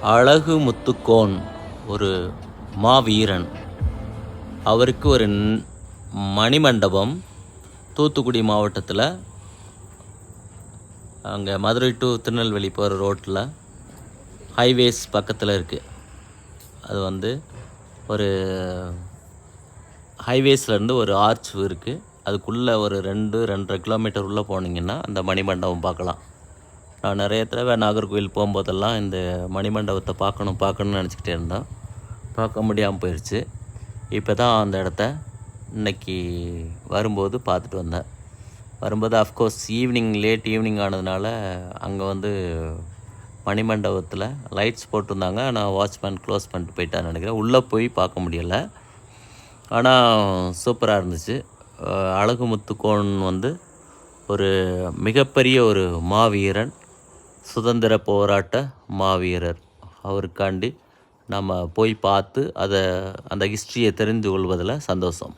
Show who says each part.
Speaker 1: அழகு முத்துக்கோன் ஒரு மாவீரன். அவருக்கு ஒரு மணிமண்டபம் தூத்துக்குடி மாவட்டத்தில், அங்கே மதுரை டு திருநெல்வேலி போகிற ரோட்டில் ஹைவேஸ் பக்கத்தில் இருக்குது. அது ஒரு ஹைவேஸ்லேருந்து ஒரு ஆர்ச் இருக்குது. அதுக்குள்ளே ஒரு 2-2.5 கிலோமீட்டர் உள்ளே போனீங்கன்னா அந்த மணிமண்டபம் பார்க்கலாம். நான் நிறைய தடவை நாகர்கோவில் போகும்போதெல்லாம் இந்த மணிமண்டபத்தை பார்க்கணும்னு நினச்சிக்கிட்டே இருந்தேன். பார்க்க முடியாமல் போயிடுச்சு. இப்போ தான் அந்த இடத்த இன்றைக்கி வரும்போது பார்த்துட்டு வந்தேன். வரும்போது அஃப்கோர்ஸ் லேட் ஈவினிங் ஆனதுனால அங்கே மணிமண்டபத்தில் லைட்ஸ் போட்டிருந்தாங்க. ஆனால் வாட்ச்மேன் க்ளோஸ் பண்ணிட்டு போயிட்டான்னு நினைக்கிறேன். உள்ளே போய் பார்க்க முடியலை. ஆனால் சூப்பராக இருந்துச்சு. அழகு முத்துக்கோன் ஒரு மிகப்பெரிய ஒரு மாவீரன், சுதந்திர போராட்ட மாவீரர். அவருக்காண்டி நம்ம போய் பார்த்து அந்த ஹிஸ்ட்ரியை தெரிந்து கொள்வதில் சந்தோஷம்.